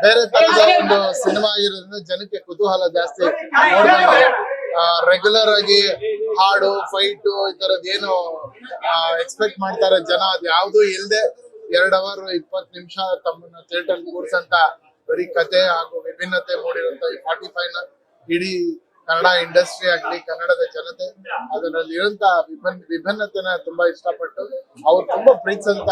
ಬೇರೆ ತರದ ಒಂದು ಸಿನಿಮಾ ಆಗಿರೋದ್ರಿಂದ ಜನಕ್ಕೆ ಕುತೂಹಲ ಜಾಸ್ತಿ ನೋಡ್ತಾರೆ. ರೆಗ್ಯುಲರ್ ಆಗಿ ಹಾಡು ಫೈಟ್ ಈ ತರದ್ ಏನು ಎಕ್ಸ್ಪೆಕ್ಟ್ ಮಾಡ್ತಾರೆ ಜನ, ಅದ್ ಯಾವ್ದು ಇಲ್ದೆ 2 ಅವರ್ 20 ನಿಮಿಷ ತಮ್ಮನ್ನ ಥಿಯೇಟರ್ ಕೂರ್ಸಂತ ಬರೀ ಕತೆ ಹಾಗೂ ವಿಭಿನ್ನತೆ ಮೂಡಿರುವಂತ ಈ 45ನ ಇಡೀ ಕನ್ನಡ ಇಂಡಸ್ಟ್ರಿ ಆಗ್ಲಿ, ಕನ್ನಡದ ಜನತೆ ಅದರಲ್ಲಿ ಇರುವಂತ ವಿಭಿನ್ನತೆನ ತುಂಬಾ ಇಷ್ಟಪಟ್ಟು ಅವ್ರು ತುಂಬಾ ಪ್ರೀತಿಸಂತ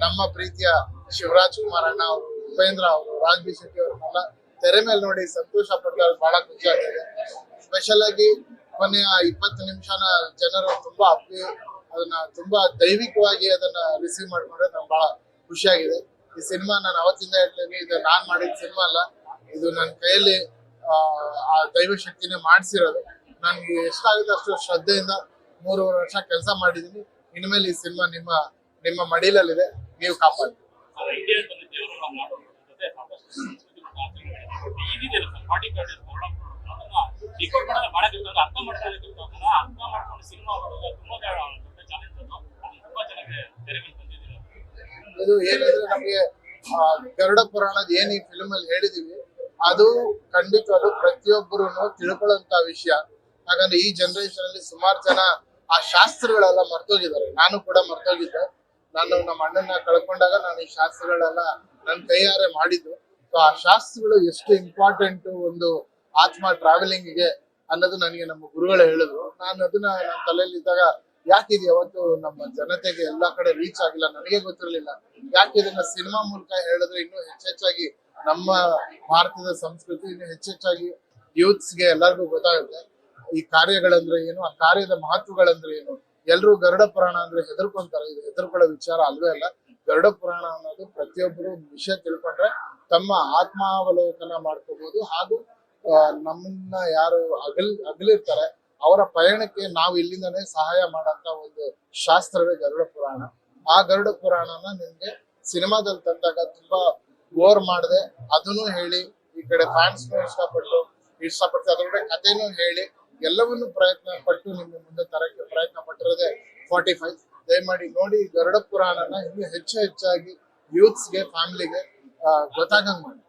ನಮ್ಮ ಪ್ರೀತಿಯ ಶಿವರಾಜ್ ಕುಮಾರ್ ಅಣ್ಣ ಅವರು, ಉಪೇಂದ್ರ ಅವರು, ರಾಜ್ ಬಿ ಶೆಟ್ಟಿ ಅವ್ರನ್ನೆಲ್ಲ ತೆರೆ ಮೇಲೆ ನೋಡಿ ಸಂತೋಷ ಪಡ್ತಾರೆ. ಬಹಳ ಖುಷಿ ಆಗಿದೆ. ಸ್ಪೆಷಲ್ ಆಗಿ ಕೊನೆಯ 20 ನಿಮಿಷನ ಜನರು ತುಂಬಾ ಅದನ್ನ ತುಂಬಾ ದೈವಿಕವಾಗಿ ಅದನ್ನ ರಿಸೀವ್ ಮಾಡ್ಕೊಂಡ್ರೆ ನಮ್ಗೆ ಬಹಳ ಖುಷಿಯಾಗಿದೆ. ಈ ಸಿನಿಮಾ ನಾನು ಅವತ್ತಿಂದ ಹೇಳ್ತೀನಿ, ಇದು ನಾನ್ ಮಾಡಿದ ಸಿನಿಮಾ ಅಲ್ಲ, ಇದು ನನ್ನ ಕೈಯಲ್ಲಿ ಆ ದೈವ ಶಕ್ತಿನೇ ಮಾಡಿಸಿರೋದು. ನನ್ಗೆ ಎಷ್ಟಾಗುತ್ತೆ ಅಷ್ಟು ಶ್ರದ್ಧೆಯಿಂದ 3 ವರ್ಷ ಕೆಲಸ ಮಾಡಿದೀನಿ. ಇನ್ಮೇಲೆ ಈ ಸಿನಿಮಾ ನಿಮ್ಮ ಮಡಿಲಲ್ಲಿದೆ, ನೀವು ಕಾಪಾಡಿ. ಇದು ಏನಂದ್ರೆ ನಮ್ಗೆ ಗರುಡ ಪುರಾಣದ ಏನ್ ಈ ಫಿಲ್ಮ್ ಅಲ್ಲಿ ಹೇಳಿದೀವಿ ಅದು ಖಂಡಿತವಾಗ್ಲೂ ಪ್ರತಿಯೊಬ್ಬರು ತಿಳ್ಕೊಳ್ಳುವಂತ ವಿಷಯ. ಹಾಗಂದ್ರೆ ಈ ಜನರೇಷನ್ ಅಲ್ಲಿ ಸುಮಾರು ಜನ ಆ ಶಾಸ್ತ್ರಗಳೆಲ್ಲ ಮರ್ತೋಗಿದ್ದಾರೆ. ನಾನು ಕೂಡ ಮರ್ತೋಗಿದ್ದೆ. ನಾನು ನಮ್ಮ ಅಣ್ಣನ ಕಳ್ಕೊಂಡಾಗ ನಾನು ಈ ಶಾಸ್ತ್ರಗಳೆಲ್ಲ ನನ್ನ ಕೈಯಾರೆ ಮಾಡಿದ್ದು. ಸೊ ಆ ಶಾಸ್ತ್ರಗಳು ಎಷ್ಟು ಇಂಪಾರ್ಟೆಂಟ್ ಒಂದು ಆತ್ಮ ಟ್ರಾವೆಲಿಂಗ್ ಗೆ ಅನ್ನೋದು ನನಗೆ ನಮ್ಮ ಗುರುಗಳು ಹೇಳಿದ್ರು. ನಾನು ಅದನ್ನ ನನ್ನ ತಲೆಯಲ್ಲಿ ಇದ್ದಾಗ ಯಾಕಿದ್ ಯಾವತ್ತು ನಮ್ಮ ಜನತೆಗೆ ಎಲ್ಲಾ ಕಡೆ ರೀಚ್ ಆಗಿಲ್ಲ, ನನಗೆ ಗೊತ್ತಿರ್ಲಿಲ್ಲ. ಯಾಕೆ ಇದನ್ನ ಸಿನಿಮಾ ಮೂಲಕ ಹೇಳಿದ್ರೆ ಇನ್ನೂ ಹೆಚ್ಚೆಚ್ಚಾಗಿ ನಮ್ಮ ಭಾರತದ ಸಂಸ್ಕೃತಿ ಇನ್ನು ಹೆಚ್ಚೆಚ್ಚಾಗಿ ಯೂತ್ಸ್ಗೆ ಎಲ್ಲರಿಗೂ ಗೊತ್ತಾಗುತ್ತೆ ಈ ಕಾರ್ಯಗಳಂದ್ರೆ ಏನು, ಆ ಕಾರ್ಯದ ಮಹತ್ವಗಳಂದ್ರೆ ಏನು. ಎಲ್ರು ಗರುಡ ಪುರಾಣ ಅಂದ್ರೆ ಹೆದರ್ಕೊಂತಾರೆ. ಇದು ಹೆದರ್ಕೊಳ್ಳೋ ವಿಚಾರ ಅಲ್ವೇ ಅಲ್ಲ. ಗರುಡ ಪುರಾಣ ಅನ್ನೋದು ಪ್ರತಿಯೊಬ್ಬರು ವಿಷಯ ತಿಳ್ಕೊಂಡ್ರೆ ತಮ್ಮ ಆತ್ಮಾವಲೋಕನ ಮಾಡ್ಕೋಬಹುದು. ಹಾಗೂ ನಮ್ಮನ್ನ ಯಾರು ಅಗಲಿರ್ತಾರೆ ಅವರ ಪಯಣಕ್ಕೆ ನಾವು ಇಲ್ಲಿಂದನೇ ಸಹಾಯ ಮಾಡಂತ ಒಂದು ಶಾಸ್ತ್ರವೇ ಗರುಡ ಪುರಾಣ. ಆ ಗರುಡ ಪುರಾಣನ ನಿಮ್ಗೆ ಸಿನಿಮಾದಲ್ಲಿ ತಂದಾಗ ತುಂಬಾ ಓವರ್ ಮಾಡದೆ ಅದನ್ನು ಹೇಳಿ, ಈ ಕಡೆ ಫ್ಯಾನ್ಸ್ ಇಷ್ಟಪಟ್ಟು ಅದ್ರೊಳಗೆ ಕಥೆನೂ ಹೇಳಿ ಎಲ್ಲವನ್ನೂ ಪ್ರಯತ್ನ ಪಟ್ಟು ನಿಮ್ಮ ಮುಂದೆ ತರಕ್ಕೆ ಪ್ರಯತ್ನ ಪಟ್ಟಿರೋದೇ 45. ದಯಮಾಡಿ ನೋಡಿ ಗರುಡ ಪುರಾಣನ ಇನ್ನೂ ಹೆಚ್ಚಾಗಿ ಯೂತ್ಸ್ಗೆ, ಫ್ಯಾಮಿಲಿಗೆ ಗೊತ್ತಾಗಂಗ್ ಮಾಡಿ.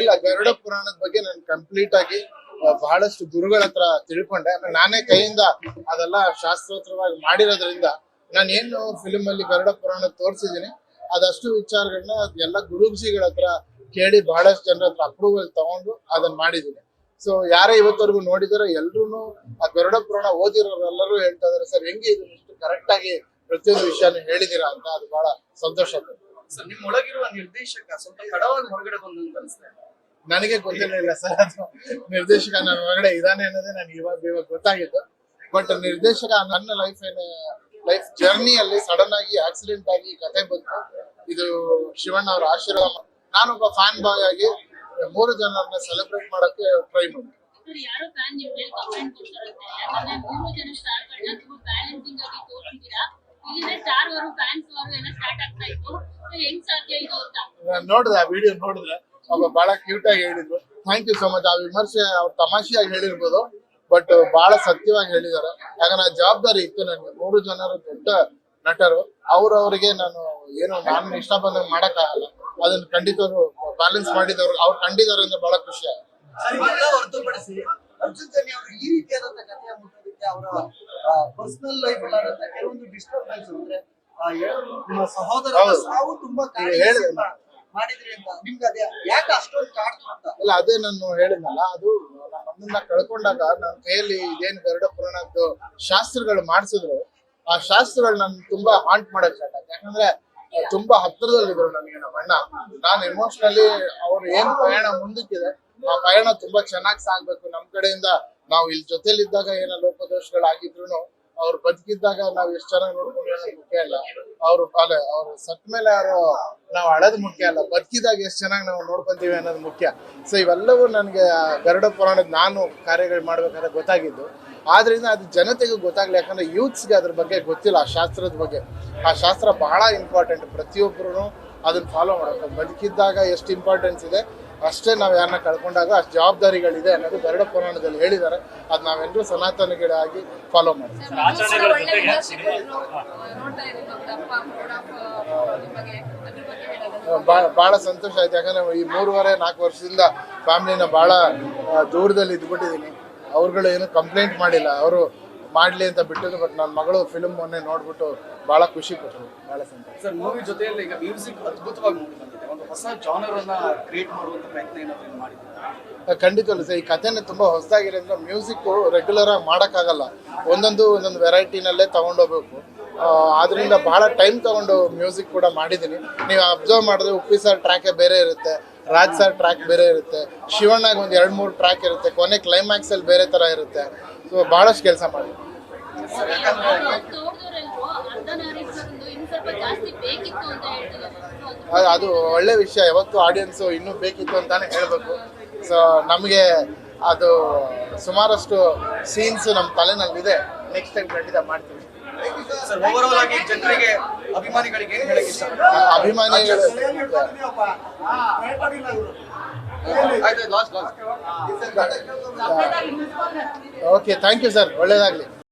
ಇಲ್ಲ, ಗರುಡ ಪುರಾಣದ ಬಗ್ಗೆ ನಾನು ಕಂಪ್ಲೀಟ್ ಆಗಿ ಬಹಳಷ್ಟು ಗುರುಗಳ ಹತ್ರ ತಿಳ್ಕೊಂಡೆ. ನಾನೇ ಕೈಯಿಂದ ಅದೆಲ್ಲ ಶಾಸ್ತ್ರೋತ್ತರವಾಗಿ ಮಾಡಿರೋದ್ರಿಂದ ನಾನು ಏನು ಫಿಲ್ಮ್ ಅಲ್ಲಿ ಗರುಡ ಪುರಾಣ ತೋರಿಸಿದೀನಿ ಅದಷ್ಟು ವಿಚಾರಗಳನ್ನ ಎಲ್ಲ ಗುರುಜಿಗಳ ಹತ್ರ ಕೇಳಿ ಬಹಳಷ್ಟು ಜನರ ಹತ್ರ ಅಪ್ರೂವಲ್ ತಗೊಂಡು ಅದನ್ನ ಮಾಡಿದೀನಿ. ಸೊ ಯಾರೇ ಇವತ್ತವರೆಗೂ ನೋಡಿದಾರೆ ಎಲ್ರು ಆ ಗರುಡ ಪುರಾಣ ಓದಿರೋರೆಲ್ಲರೂ ಹೇಳ್ತಾ ಇದಾರೆ, ಸರ್ ಹೆಂಗೆ ಇದನ್ನ ಇಷ್ಟು ಕರೆಕ್ಟ್ ಆಗಿ ಪ್ರತಿಯೊಂದು ವಿಷಯನ ಹೇಳಿದೀರಾ ಅಂತ. ಅದು ಬಹಳ ಸಂತೋಷ ಆಗ್ತದೆ. ನಿಮ್ಮ ಒಳಗಿರುವ ನಿರ್ದೇಶಕ ಸ್ವಲ್ಪ ತಡವಾಗಿ ಹೊರಗಡೆ ಬಂದು ಅನಿಸ್ತದೆ. ನನಗೆ ಗೊತ್ತಿರಲಿಲ್ಲ ಸರ್, ಅದು ನಿರ್ದೇಶಕ ನನ್ನ ಒಳಗಡೆ ಇದಾನೆ ಅನ್ನೋದೇ ನನಗೆ ಇವಾಗ ಗೊತ್ತಾಗಿತ್ತು. ಬಟ್ ನಿರ್ದೇಶಕ ನನ್ನ ಲೈಫ್ ಜರ್ನಿಯಲ್ಲಿ ಸಡನ್ ಆಗಿ ಆಕ್ಸಿಡೆಂಟ್ ಆಗಿ ಕತೆ ಬಂತು. ಇದು ಶಿವಣ್ಣ ಅವರ ಆಶೀರ್ವಾದ. ನಾನೊಬ್ಬ ಫ್ಯಾನ್ ಬಾಯ್ ಆಗಿ 3 ಜನರನ್ನ ಸೆಲೆಬ್ರೇಟ್ ಮಾಡಕ್ಕೆ ಟ್ರೈ ಮಾಡಿದೆ. ನೋಡಿದ್ರೆ ಆ ವಿಡಿಯೋ ನೋಡಿದ್ರೆ ಒಬ್ಬ ಬಹಳ ಕ್ಯೂಟ್ ಆಗಿ ಹೇಳಿದ್ರು. Thank you so much. ಆ ವಿಮರ್ಶೆ ಅವ್ರು ತಮಾಷೆಯಾಗಿ ಹೇಳಿರ್ಬೋದು, ಬಟ್ ಬಹಳ ಸತ್ಯವಾಗಿ ಹೇಳಿದ್ದಾರೆ. ಯಾಕಂದ್ರೆ ಆ ಜವಾಬ್ದಾರಿ ಇತ್ತು ನನಗೆ. 3 ಜನರು ದೊಡ್ಡ ನಟರು, ಅವ್ರವರಿಗೆ ನಾನು ಇಷ್ಟ ಬಂದಂಗೆ ಮಾಡಕ್ಕಾಗಲ್ಲ. ಅದನ್ನ ಖಂಡಿತವರು ಬ್ಯಾಲೆನ್ಸ್ ಮಾಡಿದವರು ಅವ್ರು ಕಂಡಿದ್ದಾರೆ ಅಂದ್ರೆ ಬಹಳ ಖುಷಿ ಆಗುತ್ತೆ. ಹೊರತುಪಡಿಸಿ ಅರ್ಜುನ್ ಜನ್ಯ ಅವರು ಈ ರೀತಿಯಾದಂತ ಕಥೆಯ ಮುಟ್ಟೋದಕ್ಕೆ ಅವರ ಪರ್ಸನಲ್ ಲೈಫ್ ಅಲ್ಲಾದಂತ ಕೆಲವೊಂದು ಡಿಸ್ಟರ್ಬೆನ್ಸ್ ಅಂದ್ರೆ ನಿಮ್ಮ ಸಹೋದರ ಸಾವು ತುಂಬಾ ಮಾಡಿದ್ರಿ ಅಂತ ನಿಮ್ಗೆ ಅದೇ ಯಾಕೆ ಅಷ್ಟೊಂದು ಕಾಡ್ತು ಅಂತ. ಇಲ್ಲ, ಅದೇ ನಾನು ಹೇಳಿದ್ನಲ್ಲ, ಅದು ನಮ್ಮನ್ನ ಕಳ್ಕೊಂಡಾಗ ನನ್ನ ಕೈಯಲ್ಲಿ ಇದೇನು ಗರುಡ ಪುರಾಣದ್ದು ಶಾಸ್ತ್ರಗಳು ಮಾಡಿಸಿದ್ರು, ಆ ಶಾಸ್ತ್ರಗಳು ನನ್ ತುಂಬಾ ಹಾಂಟ್ ಮಾಡಕ್ ಸ್ಟಾರ್ಟ್ ಆಯ್ತು. ಯಾಕಂದ್ರೆ ತುಂಬಾ ಹತ್ತಿರದಲ್ಲಿದ್ರು ನನಗೆ ನಮ್ಮ ಅಣ್ಣ. ನಾನು ಎಮೋಷನಲಿ ಅವ್ರು ಏನ್ ಪಯಣ ಮುಂದಕ್ಕಿದೆ ಆ ಪಯಣ ತುಂಬಾ ಚೆನ್ನಾಗಿ ಸಾಗ್ಬೇಕು. ನಮ್ ಕಡೆಯಿಂದ ನಾವು ಇಲ್ಲಿ ಜೊತೆಲಿದ್ದಾಗ ಏನೋ ಲೋಪದೋಷಗಳಾಗಿದ್ರು ಅವ್ರು ಬದುಕಿದ್ದಾಗ ನಾವ್ ಎಷ್ಟ್ ಚೆನ್ನಾಗಿ ನೋಡ್ಕೊಂಡು ಅನ್ನೋದು ಮುಖ್ಯ ಅಲ್ಲ. ಅವ್ರು ಸತ್ ಮೇಲೆ ನಾವು ಅಳದ್ ಮುಖ್ಯ ಅಲ್ಲ, ಬದುಕಿದಾಗ ಎಷ್ಟ್ ಚೆನ್ನಾಗಿ ನಾವು ನೋಡ್ಕೊಂತೀವಿ ಅನ್ನೋದು ಮುಖ್ಯ. ಸೊ ಇವೆಲ್ಲವೂ ನನ್ಗೆ ಗರುಡ ಪುರಾಣದ ನಾನು ಕಾರ್ಯಗಳು ಮಾಡ್ಬೇಕಾದ್ರೆ ಗೊತ್ತಾಗಿದ್ದು. ಆದ್ರಿಂದ ಅದು ಜನತೆಗೂ ಗೊತ್ತಾಗ್ಲಿ, ಯಾಕಂದ್ರೆ ಯೂತ್ಸ್ಗೆ ಅದ್ರ ಬಗ್ಗೆ ಗೊತ್ತಿಲ್ಲ. ಆ ಶಾಸ್ತ್ರದ ಬಗ್ಗೆ, ಆ ಶಾಸ್ತ್ರ ಬಹಳ ಇಂಪಾರ್ಟೆಂಟ್. ಪ್ರತಿಯೊಬ್ಬರು ಅದನ್ನ ಫಾಲೋ ಮಾಡಬೇಕು. ಬದುಕಿದ್ದಾಗ ಎಷ್ಟು ಇಂಪಾರ್ಟೆನ್ಸ್ ಇದೆ ಅಷ್ಟೇ ನಾವು ಯಾರನ್ನ ಕಳ್ಕೊಂಡಾಗ ಅಷ್ಟು ಜವಾಬ್ದಾರಿಗಳಿದೆ ಅನ್ನೋದು ಗರುಡ ಪುರಾಣದಲ್ಲಿ ಹೇಳಿದ್ದಾರೆ. ಅದು ನಾವೆಲ್ಲರೂ ಸನಾತನಿಗಳಾಗಿ ಫಾಲೋ ಮಾಡ್ತೀವಿ. ಆಚರಣೆಗಳ ಜೊತೆಗೆ ಸಿನಿಮಾ ಭಾಳ ಸಂತೋಷ ಆಯ್ತು. ಯಾಕಂದ್ರೆ ಈ 3.5-4 ವರ್ಷದಿಂದ ಫ್ಯಾಮಿಲಿನ ಭಾಳ ದೂರದಲ್ಲಿ ಇದ್ಬಿಟ್ಟಿದ್ದೀನಿ. ಅವ್ರುಗಳು ಏನು ಕಂಪ್ಲೇಂಟ್ ಮಾಡಿಲ್ಲ, ಅವರು ಮಾಡಲಿ ಅಂತ ಬಿಟ್ಟಿದ್ದು. ಬಟ್ ನನ್ನ ಮಗಳು ಫಿಲ್ಮ್ ಮೊನ್ನೆ ನೋಡ್ಬಿಟ್ಟು ಭಾಳ ಖುಷಿ ಪಟ್ಟರು, ಭಾಳ ಸಂತೋಷ. ಸರ್, ಮೂವಿ ಜೊತೆಯಲ್ಲಿ ಈಗ ಮ್ಯೂಸಿಕ್ ಅದ್ಭುತವಾಗಿ ಮೂಡಿ ಬಂದಿದೆ. ಒಂದು ಹೊಸ ಜಾನರ್ ಅನ್ನ ಕ್ರಿಯೇಟ್ ಮಾಡುವಂತ ಪ್ರಯತ್ನ ಏನಾದ್ರು ಮಾಡಿದ್ದಾರೆ? ಖಂಡಿತವಲ್ಲ ಸರ್, ಈ ಕಥೆನೇ ತುಂಬ ಹೊಸದಾಗಿರೋದ್ರಿಂದ ಮ್ಯೂಸಿಕ್ಕು ರೆಗ್ಯುಲರ್ ಆಗಿ ಮಾಡೋಕ್ಕಾಗಲ್ಲ. ಒಂದೊಂದು ತಗೊಂಡೋಗ್ಬೇಕು. ಆದ್ರಿಂದ ಬಹಳ ಟೈಮ್ ತಗೊಂಡು ಮ್ಯೂಸಿಕ್ ಕೂಡ ಮಾಡಿದ್ದೀನಿ. ನೀವು ಅಬ್ಸರ್ವ್ ಮಾಡಿದ್ರೆ ಉಪ್ಪಿ ಸರ್ ಟ್ರ್ಯಾಕೇ ಬೇರೆ ಇರುತ್ತೆ, ರಾಜ್ ಸರ್ ಟ್ರ್ಯಾಕ್ ಬೇರೆ ಇರುತ್ತೆ, ಶಿವಣ್ಣಾಗ ಒಂದು 2-3 ಟ್ರ್ಯಾಕ್ ಇರುತ್ತೆ, ಕೊನೆ ಕ್ಲೈಮ್ಯಾಕ್ಸಲ್ಲಿ ಬೇರೆ ಥರ ಇರುತ್ತೆ. ಸೊ ಭಾಳಷ್ಟು ಕೆಲಸ ಮಾಡಿ. ಅದು ಒಳ್ಳೆ ವಿಷಯ. ಯಾವತ್ತು ಆಡಿಯನ್ಸು ಇನ್ನೂ ಬೇಕಿತ್ತು ಅಂತಾನೆ ಹೇಳಬೇಕು. ಸೊ ನಮಗೆ ಅದು ಸುಮಾರಷ್ಟು ಸೀನ್ಸ್ ನಮ್ಮ ತಲೆನಲ್ಲಿದೆ. ನೆಕ್ಸ್ಟ್ ಟೈಮ್ ಖಂಡಿತ ಮಾಡ್ತೀವಿ. ಸರ್, ಓವರ್ ಆಗಿ ಜನರಿಗೆ, ಅಭಿಮಾನಿಗಳಿಗೆ ಏನ್ ಹೇಳಕ್ಕೆ ಇಷ್ಟ? ಅಭಿಮಾನಿಗಳು ಆಯ್ತು, last okay, thank you sir, ಒಳ್ಳೇದಾಗಲಿ.